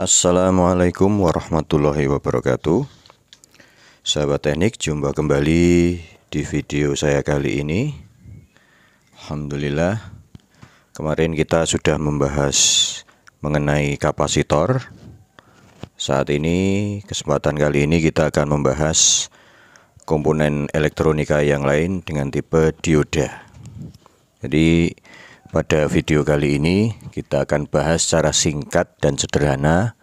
Assalamualaikum warahmatullahi wabarakatuh. Sahabat teknik, jumpa kembali di video saya kali ini. Alhamdulillah, kemarin kita sudah membahas mengenai kapasitor. Saat ini, kesempatan kali ini kita akan membahas komponen elektronika yang lain dengan tipe dioda. Jadi pada video kali ini kita akan bahas secara singkat dan sederhana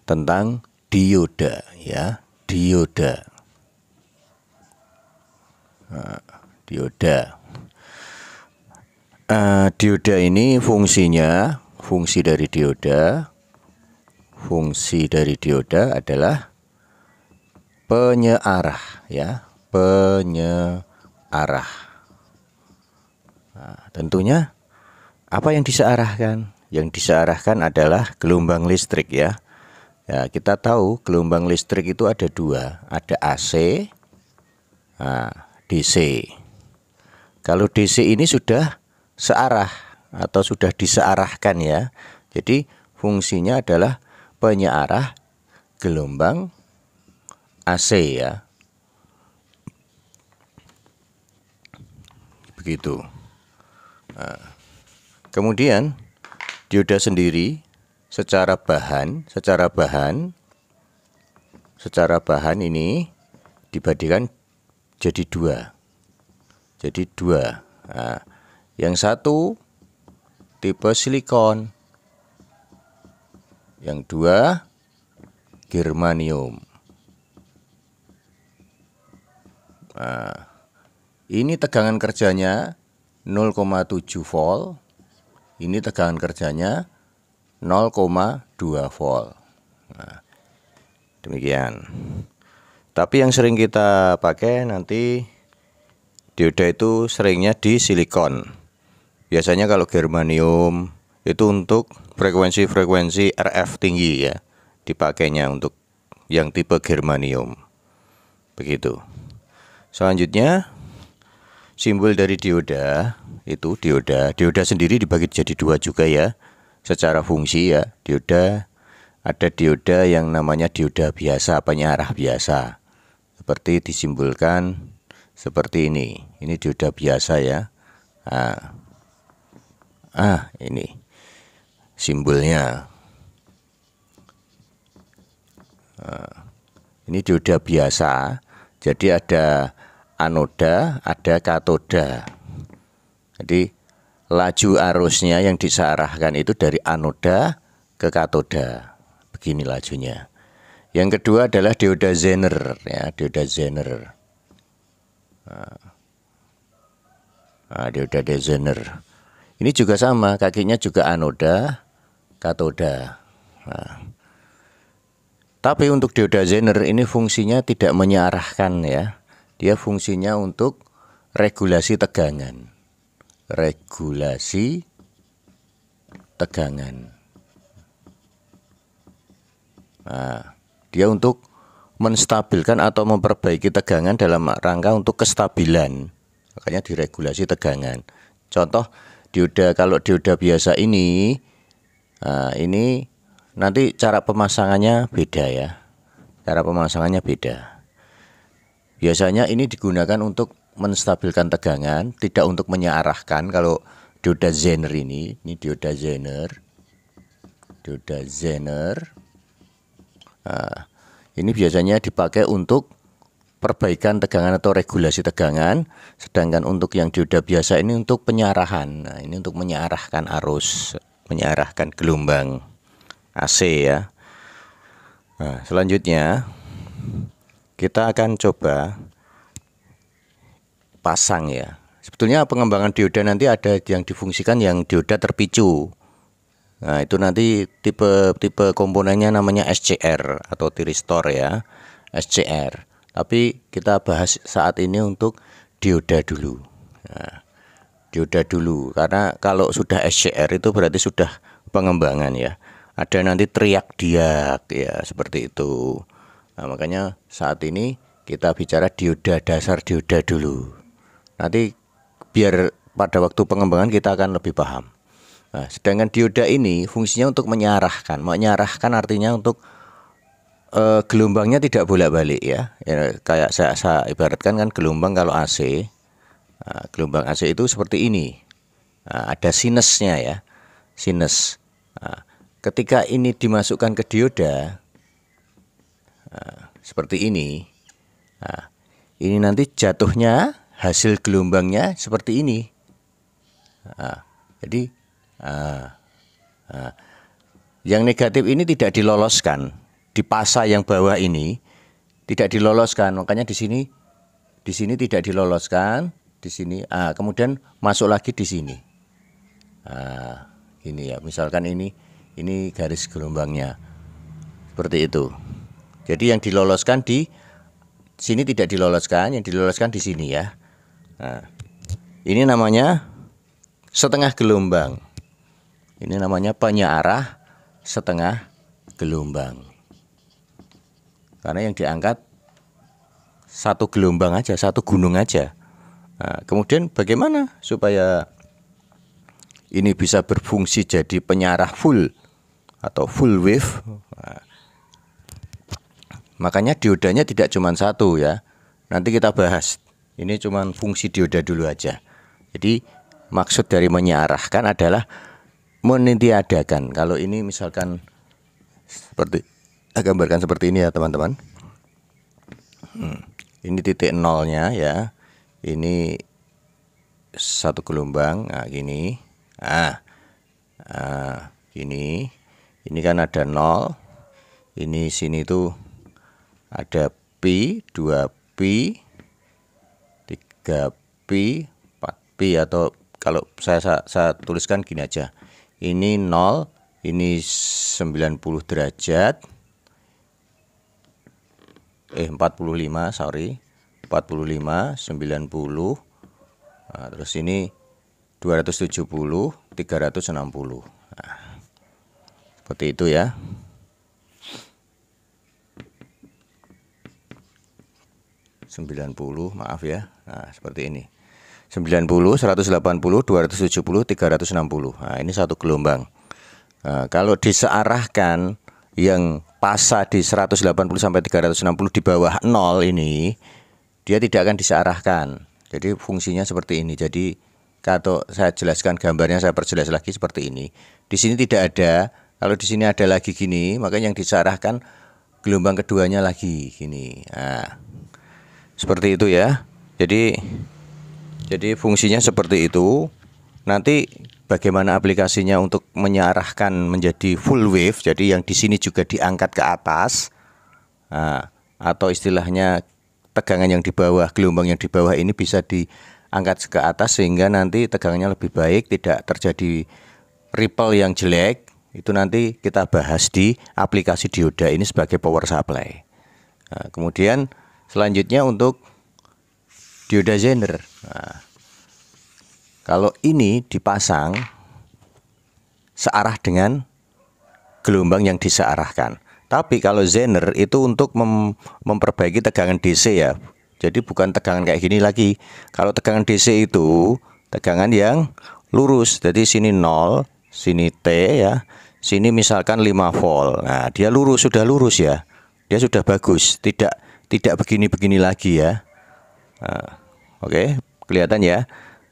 tentang dioda, ya, dioda. Dioda. Dioda ini fungsi dari dioda adalah penyearah, ya, penyearah. Nah, tentunya apa yang disearahkan? Yang disearahkan adalah gelombang listrik, ya. Ya, kita tahu gelombang listrik itu ada dua, ada AC, DC. Kalau DC ini sudah searah atau sudah disearahkan, ya. Jadi fungsinya adalah penyearah gelombang AC, ya. Begitu. Kemudian dioda sendiri secara bahan ini dibadikan jadi dua. Nah, yang satu tipe silikon, yang dua germanium. Nah, ini tegangan kerjanya 0,7 volt. Ini tegangan kerjanya 0,2 volt. Nah, demikian. Tapi yang sering kita pakai nanti dioda itu seringnya di silikon. Biasanya kalau germanium itu untuk frekuensi RF tinggi, ya. Dipakainya untuk yang tipe germanium. Begitu. Selanjutnya simbol dari dioda itu dioda sendiri dibagi jadi dua juga, ya. Secara fungsi, ya, ada dioda yang namanya dioda biasa, penyarah biasa. Seperti disimbolkan seperti ini. Ini dioda biasa, ya. Ini simbolnya. Ini dioda biasa. Jadi ada anoda, ada katoda. Jadi laju arusnya yang disearahkan itu dari anoda ke katoda. Begini lajunya. Yang kedua adalah dioda Zener, ya, dioda Zener. Dioda Zener. Ini juga sama, kakinya juga anoda, katoda. Tapi untuk dioda Zener ini fungsinya tidak menyearahkan, ya. Dia fungsinya untuk regulasi tegangan. Regulasi tegangan. Dia untuk menstabilkan atau memperbaiki tegangan dalam rangka untuk kestabilan. Makanya diregulasi tegangan. Contoh dioda, kalau dioda biasa ini nanti cara pemasangannya beda, ya. Cara pemasangannya beda. Biasanya ini digunakan untuk menstabilkan tegangan, tidak untuk menyearahkan. Kalau dioda Zener ini dioda Zener. Ini biasanya dipakai untuk perbaikan tegangan atau regulasi tegangan. Sedangkan untuk yang dioda biasa ini untuk penyarahan. Nah, ini untuk menyearahkan arus, menyearahkan gelombang AC, ya. Nah, selanjutnya kita akan coba pasang, ya. Sebetulnya pengembangan dioda nanti ada yang difungsikan yang dioda terpicu. Nah, itu nanti tipe komponennya namanya SCR atau tiristor, ya. SCR. Tapi kita bahas saat ini untuk dioda dulu. Nah, dioda dulu karena kalau sudah SCR itu berarti sudah pengembangan, ya. Ada nanti teriak-diak, ya, seperti itu. Nah, makanya saat ini kita bicara dioda dasar dioda dulu. Nanti biar pada waktu pengembangan kita akan lebih paham. Nah, sedangkan dioda ini fungsinya untuk mengarahkan. Mengarahkan artinya untuk gelombangnya tidak bolak-balik ya. Kayak saya ibaratkan kan gelombang kalau AC. Nah, gelombang AC itu seperti ini. Nah, ada sinusnya ya. Sinus. Nah, ketika ini dimasukkan ke dioda seperti ini. Nah, ini nanti jatuhnya hasil gelombangnya seperti ini. Nah, jadi yang negatif ini tidak diloloskan di pasa yang bawah ini, tidak diloloskan. Makanya di sini tidak diloloskan, di sini. Kemudian masuk lagi di sini. Ini ya, misalkan ini garis gelombangnya seperti itu. Jadi yang diloloskan di sini tidak diloloskan, yang diloloskan di sini ya. Nah, ini namanya setengah gelombang. Ini namanya penyearah setengah gelombang. Karena yang diangkat satu gelombang aja, satu gunung aja. Nah, kemudian bagaimana supaya ini bisa berfungsi jadi penyearah full atau full wave? Nah, makanya diodanya tidak cuma satu ya. Nanti kita bahas. Ini cuma fungsi dioda dulu aja. Jadi maksud dari menyearahkan adalah menitiadakan. Kalau ini misalkan seperti gambarkan seperti ini ya teman-teman. Ini titik nolnya ya. Ini satu gelombang. Nah gini. Gini. Ini kan ada nol. Ini sini tuh ada pi, 2pi, 3pi, 4pi, atau kalau saya tuliskan gini aja. Ini 0, ini 90 derajat. 45, sorry. 45, 90. Nah, terus ini 270, 360. Nah, seperti itu ya. 90, maaf ya. Nah, seperti ini. 90, 180, 270, 360. Nah, ini satu gelombang. Nah, kalau disearahkan yang pasa di 180 sampai 360 di bawah 0 ini, dia tidak akan disearahkan. Jadi fungsinya seperti ini. Jadi kalau saya jelaskan gambarnya, saya perjelas lagi seperti ini. Di sini tidak ada. Kalau di sini ada lagi gini, maka yang disearahkan gelombang keduanya lagi gini. Nah, seperti itu ya. Jadi fungsinya seperti itu. Nanti bagaimana aplikasinya untuk menyearahkan menjadi full wave. Jadi yang di sini juga diangkat ke atas. Nah, atau istilahnya tegangan yang di bawah, gelombang yang di bawah ini bisa diangkat ke atas sehingga nanti tegangannya lebih baik, tidak terjadi ripple yang jelek. Itu nanti kita bahas di aplikasi dioda ini sebagai power supply. Nah, kemudian selanjutnya untuk dioda Zener. Nah, kalau ini dipasang searah dengan gelombang yang disearahkan. Tapi kalau Zener itu untuk memperbaiki tegangan DC ya. Jadi bukan tegangan kayak gini lagi. Kalau tegangan DC itu tegangan yang lurus. Jadi sini 0, sini T ya. Sini misalkan 5 volt. Nah, dia lurus, sudah lurus ya. Dia sudah bagus, tidak begini-begini lagi ya. Nah, oke, kelihatan ya.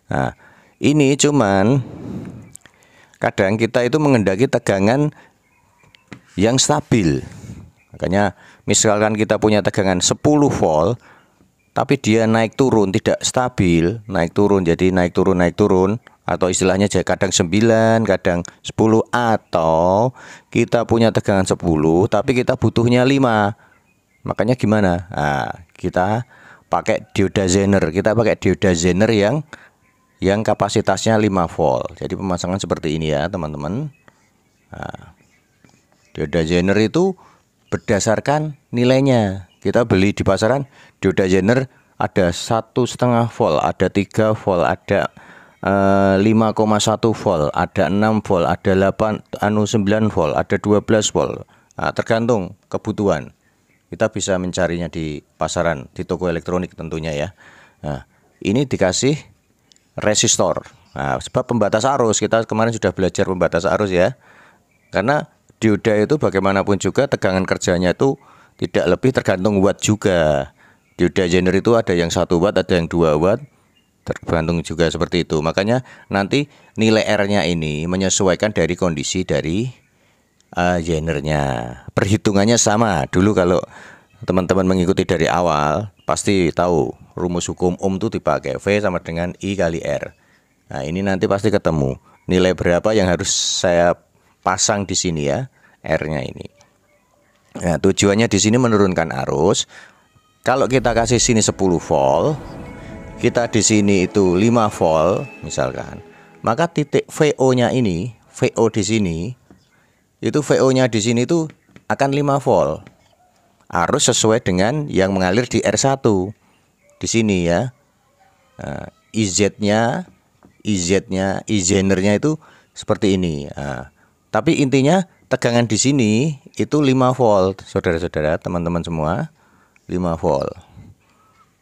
Nah, ini cuman kadang kita itu mengendaki tegangan yang stabil. Makanya misalkan kita punya tegangan 10 volt, tapi dia naik turun, tidak stabil, naik turun, jadi naik turun, atau istilahnya kadang 9, kadang 10, atau kita punya tegangan 10 tapi kita butuhnya 5. Makanya gimana? Nah, kita pakai dioda Zener. Kita pakai dioda Zener yang kapasitasnya 5 volt. Jadi pemasangan seperti ini ya, teman-teman. Nah, dioda Zener itu berdasarkan nilainya. Kita beli di pasaran dioda Zener ada 1,5 volt, ada 3 volt, ada 5,1 volt, ada 6 volt, ada 9 volt, ada 12 volt. Nah, tergantung kebutuhan. Kita bisa mencarinya di pasaran, di toko elektronik tentunya ya. Nah, ini dikasih resistor. Nah, sebab pembatas arus, kita kemarin sudah belajar pembatas arus ya. Karena dioda itu bagaimanapun juga tegangan kerjanya itu tidak lebih, tergantung watt juga. Dioda Zener itu ada yang 1 watt, ada yang 2 watt, tergantung juga seperti itu. Makanya nanti nilai R-nya ini menyesuaikan dari kondisi dari Zenernya. Perhitungannya sama. Dulu kalau teman-teman mengikuti dari awal pasti tahu rumus hukum Ohm itu dipakai V sama dengan I kali R. Nah, ini nanti pasti ketemu nilai berapa yang harus saya pasang di sini ya, R-nya ini. Nah, tujuannya di sini menurunkan arus. Kalau kita kasih sini 10 volt, kita di sini itu 5 volt misalkan, maka titik VO-nya ini, VO di sini itu VO-nya di sini itu akan 5 volt. Arus sesuai dengan yang mengalir di R1 di sini ya. Nah, IZ-nya, I-Zener-nya itu seperti ini. Nah, tapi intinya tegangan di sini itu 5 volt, saudara-saudara, teman-teman semua, 5 volt.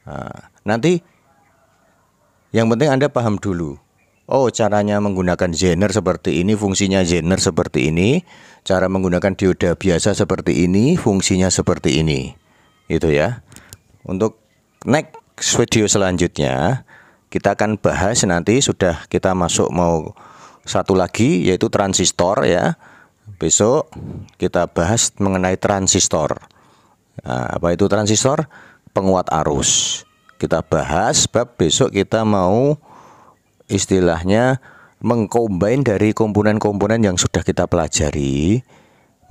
Nah, nanti yang penting Anda paham dulu. Oh, caranya menggunakan Zener seperti ini, fungsinya Zener seperti ini. Cara menggunakan dioda biasa seperti ini, fungsinya seperti ini. Itu ya. Untuk next video selanjutnya kita akan bahas, nanti sudah kita masuk mau satu lagi yaitu transistor ya. Besok kita bahas mengenai transistor. Nah, apa itu transistor? Penguat arus. Kita bahas bab besok kita mau istilahnya mengcombine dari komponen-komponen yang sudah kita pelajari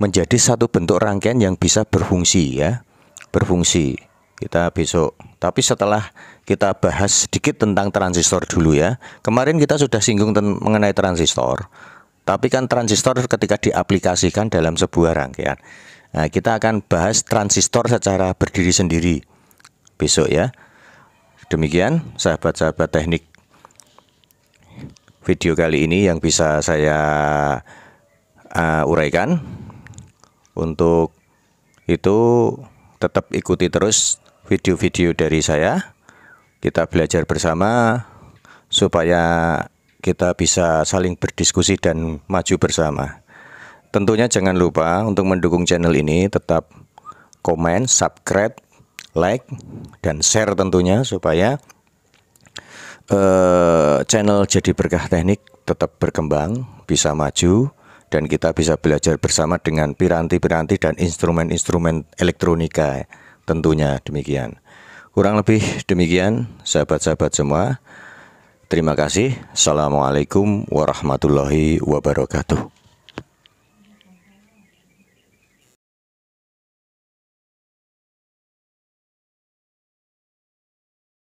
menjadi satu bentuk rangkaian yang bisa berfungsi ya. Berfungsi. Kita besok. Tapi setelah kita bahas sedikit tentang transistor dulu ya. Kemarin kita sudah singgung mengenai transistor. Tapi kan transistor ketika diaplikasikan dalam sebuah rangkaian. Nah, kita akan bahas transistor secara berdiri sendiri besok ya. Demikian sahabat-sahabat teknik, video kali ini yang bisa saya uraikan. Untuk itu tetap ikuti terus video-video dari saya. Kita belajar bersama supaya kita bisa saling berdiskusi dan maju bersama. Tentunya jangan lupa untuk mendukung channel ini, tetap komen, subscribe, like, dan share tentunya supaya channel Jadi Berkah Teknik tetap berkembang, bisa maju, dan kita bisa belajar bersama dengan piranti-piranti dan instrumen-instrumen elektronika. Tentunya demikian. Kurang lebih demikian sahabat-sahabat semua. Terima kasih. Assalamualaikum warahmatullahi wabarakatuh.